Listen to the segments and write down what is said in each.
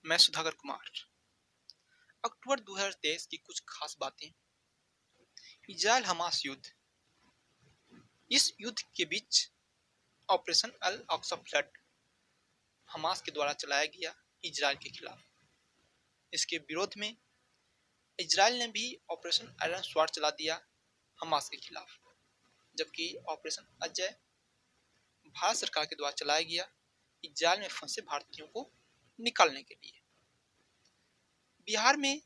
मैं सुधाकर कुमार। अक्टूबर 2023 की कुछ खास बातें। इजराइल हमास युद्ध। इस युद्ध के बीच ऑपरेशन अल अक्सा फ्लड हमास के द्वारा चलाया गया इजराइल के खिलाफ। इसके विरोध में इजराइल ने भी ऑपरेशन आयरन स्वॉर्ड चला दिया हमास के खिलाफ, जबकि ऑपरेशन अजय भारत सरकार के द्वारा चलाया गया इजराइल में फंसे भारतीयों को निकालने के लिए। बिहार में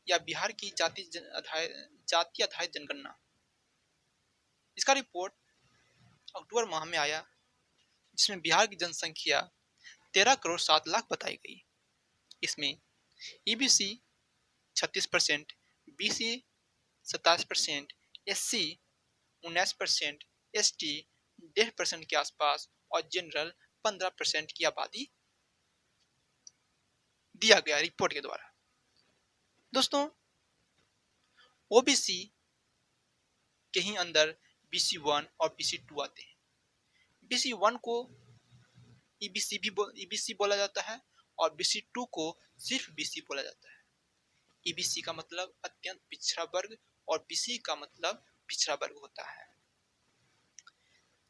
या बिहार की जाति आधारित जनगणना, इसका रिपोर्ट अक्टूबर माह में आया, जिसमें बिहार की जनसंख्या 13 करोड़ 7 लाख बताई गई। इसमें ईबीसी 36%, बीसी 27%, एससी 19%, एसटी 1.5% के आसपास और जनरल 15% की आबादी दिया गया रिपोर्ट के द्वारा। दोस्तों, ओबीसी के ही अंदर बीसी 1 और बीसी 2 आते हैं। बीसी 1 को ईबीसी बोला जाता है और बीसी 2 को सिर्फ बीसी बोला जाता है। ईबीसी का मतलब अत्यंत पिछड़ा वर्ग और बीसी का मतलब पिछड़ा वर्ग होता है।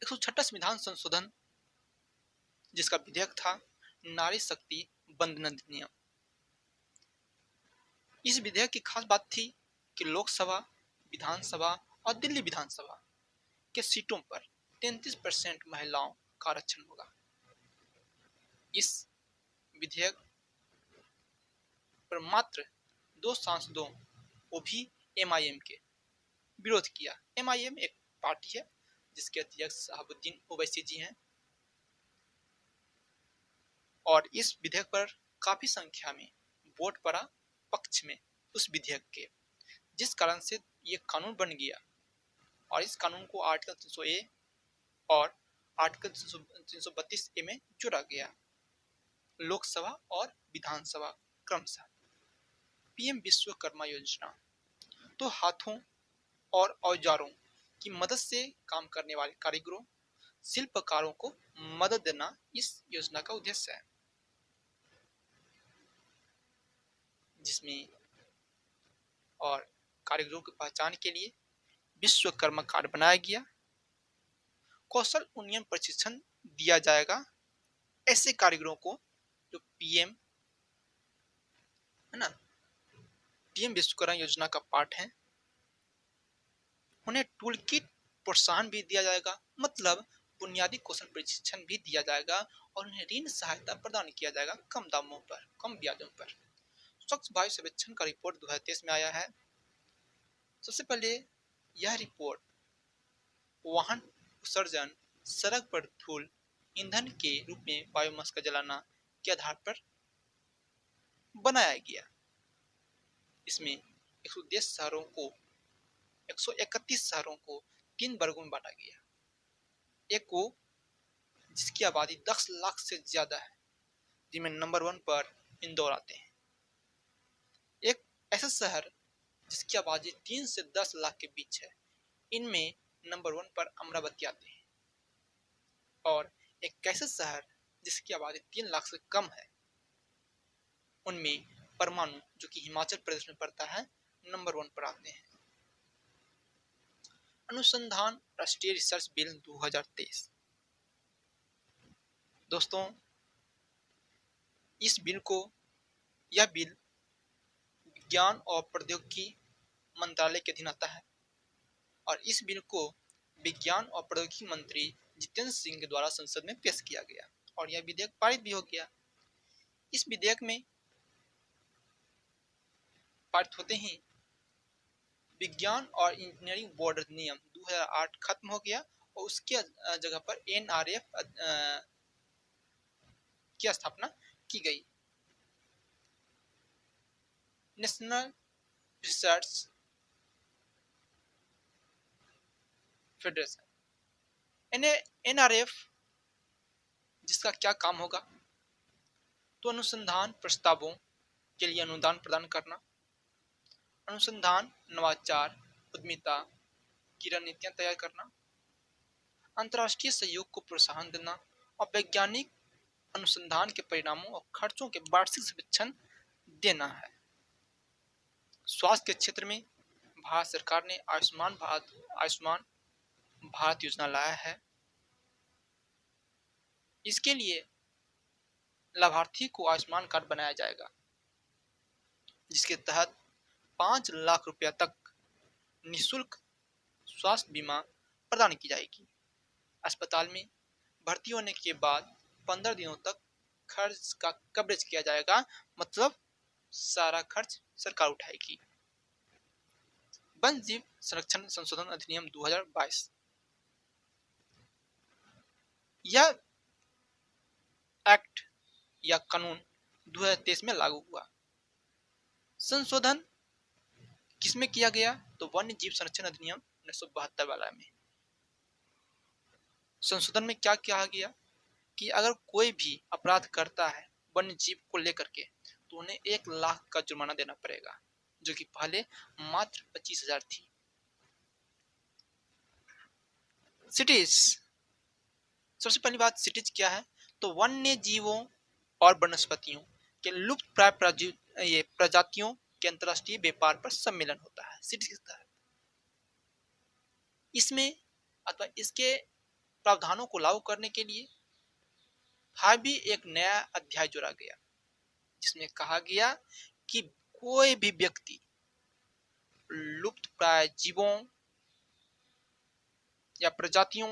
106वां संविधान संशोधन, जिसका विधेयक था नारी शक्ति वंदन अधिनियम। इस विधेयक की खास बात थी कि लोकसभा, विधानसभा और दिल्ली विधानसभा के सीटों पर 33% महिलाओं का आरक्षण होगा। इस विधेयक पर मात्र 2 सांसदों को भी एमआईएम के विरोध किया। एमआईएम एक पार्टी है जिसके अध्यक्ष शहाबुद्दीन ओवैसी जी हैं, और इस विधेयक पर काफी संख्या में वोट पड़ा पक्ष में उस विधेयक के, जिस कारण से ये कानून बन गया। और इस कानून को आर्टिकल 300A और आर्टिकल 332A में जोड़ा गया, लोकसभा और विधानसभा क्रमशः। पीएम विश्वकर्मा योजना, तो हाथों और औजारों की मदद से काम करने वाले कारीगरों, शिल्पकारों को मदद देना इस योजना का उद्देश्य है, जिसमें और कारीगरों की पहचान के लिए विश्वकर्मा कार्ड बनाया गया। कौशल उन्नयन प्रशिक्षण दिया जाएगा ऐसे कारीगरों को जो पीएम है ना, पीएम विश्वकर्मा योजना का पार्ट है। उन्हें टूल किट प्रोत्साहन भी दिया जाएगा, मतलब बुनियादी कौशल प्रशिक्षण भी दिया जाएगा, और उन्हें ऋण सहायता प्रदान किया जाएगा कम दामों पर, कम ब्याजों पर। स्वच्छ वायु सर्वेक्षण का रिपोर्ट 2023 में आया है। सबसे पहले यह रिपोर्ट वाहन उत्सर्जन, सड़क पर धूल ईंधन के रूप में बायोमास का जलाना के आधार पर बनाया गया। इसमें 131 शहरों को 3 वर्गों में बांटा गया। एक को जिसकी आबादी 10 लाख से ज्यादा है, जिनमें नंबर 1 पर इंदौर आते हैं। एक ऐसा शहर जिसकी आबादी 3 से 10 लाख के बीच है, इनमें नंबर 1 पर अमरावती आते हैं। और एक ऐसा शहर जिसकी आबादी 3 लाख से कम है, उनमें परमाणु, जो कि हिमाचल प्रदेश में पड़ता है, नंबर 1 पर आते हैं। अनुसंधान राष्ट्रीय रिसर्च बिल 2023। दोस्तों, यह बिल विज्ञान और प्रौद्योगिकी मंत्रालय के अधीन आता है, और इस बिल को विज्ञान और प्रौद्योगिकी मंत्री जितेंद्र सिंह के द्वारा संसद में पेश किया गया, और यह विधेयक पारित भी हो गया। इस विधेयक में पारित होते ही विज्ञान और इंजीनियरिंग बोर्ड अधिनियम 2008 खत्म हो गया, और उसके जगह पर एनआरएफ की स्थापना की गई, नेशनल रिसर्च फेडरेशन। एनआरएफ जिसका क्या काम होगा, तो अनुसंधान प्रस्तावों के लिए अनुदान प्रदान करना, अनुसंधान, नवाचार, उद्यमिता की रणनीतियां तैयार करना, अंतर्राष्ट्रीय सहयोग को प्रोत्साहन देना, और वैज्ञानिक अनुसंधान के परिणामों और खर्चों के वार्षिक सर्वेक्षण देना है। स्वास्थ्य के क्षेत्र में भारत सरकार ने आयुष्मान भारत योजना लाया है। इसके लिए लाभार्थी को आयुष्मान कार्ड बनाया जाएगा, जिसके तहत 5 लाख रुपया तक निःशुल्क स्वास्थ्य बीमा प्रदान की जाएगी। अस्पताल में भर्ती होने के बाद 15 दिनों तक खर्च का कवरेज किया जाएगा, मतलब सारा खर्च सरकार उठाएगी। वन जीव संरक्षण संशोधन अधिनियम 2022, यह एक्ट या कानून 2023 में लागू हुआ। संशोधन किसमें किया गया? तो वन्य जीव संरक्षण अधिनियम 1972 वाला में। संशोधन में क्या कहा गया कि अगर कोई भी अपराध करता है वन्य जीव को लेकर के, तो उन्हें 1 लाख का जुर्माना देना पड़ेगा, जो कि पहले मात्र 25,000 थी। सिटीज, सबसे पहली बात सिटीज क्या है? तो वन्य जीवों और वनस्पतियों के लुप्त प्राय प्रजातियों के अंतर्राष्ट्रीय व्यापार पर सम्मेलन होता है सिटीज के तहत। इसमें अथवा इसके प्रावधानों को लागू करने के लिए भी एक नया अध्याय जोड़ा गया, जिसमें कहा गया कि कोई भी व्यक्ति लुप्त प्राय जीवों या प्रजातियों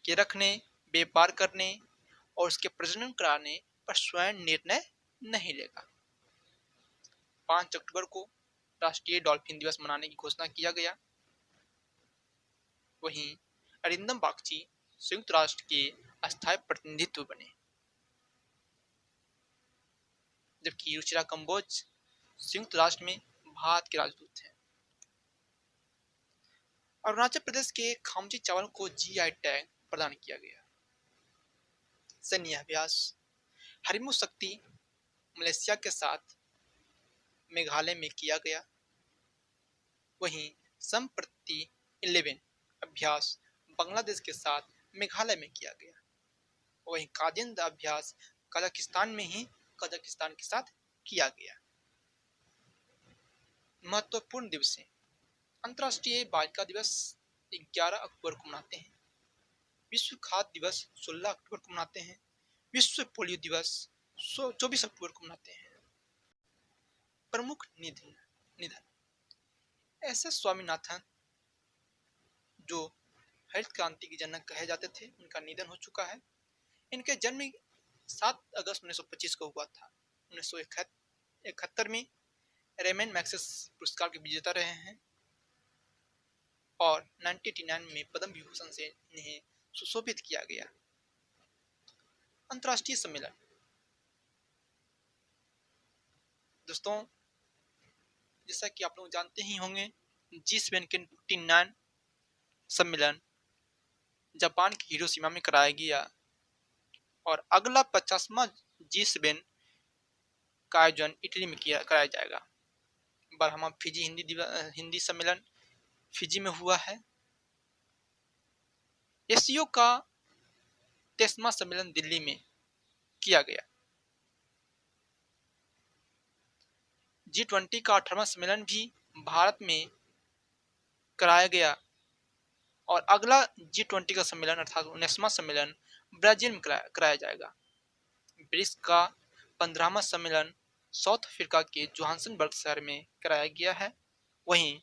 के रखने, व्यापार करने और उसके प्रजनन कराने पर स्वयं निर्णय नहीं लेगा। 5 अक्टूबर को राष्ट्रीय डॉल्फिन दिवस मनाने की घोषणा किया गया। वहीं अरिंदम बागची संयुक्त राष्ट्र के अस्थायी प्रतिनिधित्व बने, जबकि रुचिरा कंबोज संयुक्त राष्ट्र में भारत के राजदूत हैं। अरुणाचल प्रदेश के खामची चावल को जीआई टैग प्रदान किया गया। सैन्य अभ्यास हरिमु शक्ति मलेशिया के साथ मेघालय में किया गया। वहीं संप्रति 11 अभ्यास बांग्लादेश के साथ मेघालय में किया गया। वहीं कादिंद अभ्यास कजाकिस्तान के साथ किया गया। महत्वपूर्ण दिवस, अंतर्राष्ट्रीय बालिका दिवस 11 अक्टूबर को मनाते हैं। विश्व खाद्य दिवस 16 अक्टूबर को मनाते हैं। विश्व पोलियो दिवस 24 अक्टूबर को मनाते हैं। प्रमुख निधन एस एस स्वामीनाथन, जो हरित क्रांति के जनक कहे जाते थे, उनका निधन हो चुका है। इनके जन्म 7 अगस्त 1925 को हुआ था। 1971 में रेमन मैग्सेस पुरस्कार के विजेता रहे हैं और 1989 में पद्म विभूषण से इन्हें सुशोभित किया गया। अंतर्राष्ट्रीय सम्मेलन, दोस्तों जैसा कि आप लोग जानते ही होंगे, G7 के 49 सम्मेलन जापान की हिरोशिमा में कराया गया और अगला 50वां G7 का आयोजन इटली में कराया जाएगा। बरहमा फिजी हिंदी सम्मेलन फिजी में हुआ है। एशियो का 23वां सम्मेलन दिल्ली में किया गया। G20 का 18वां सम्मेलन भी भारत में कराया गया और अगला G20 का सम्मेलन अर्थात 19वां सम्मेलन ब्राजील में कराया जाएगा। ब्रिक्स का 15वां सम्मेलन साउथ अफ्रीका के जोहान्सबर्ग शहर में कराया गया है। वहीं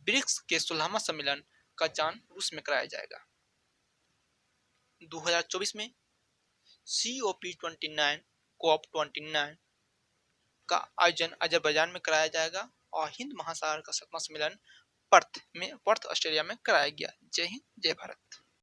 ब्रिक्स के 16वां सम्मेलन कजान रूस में कराया जाएगा। 2024 में COP29 COP29 का आयोजन अजरबैजान में कराया जाएगा और हिंद महासागर का 7वां सम्मेलन पर्थ ऑस्ट्रेलिया में कराया गया। जय हिंद, जय भारत।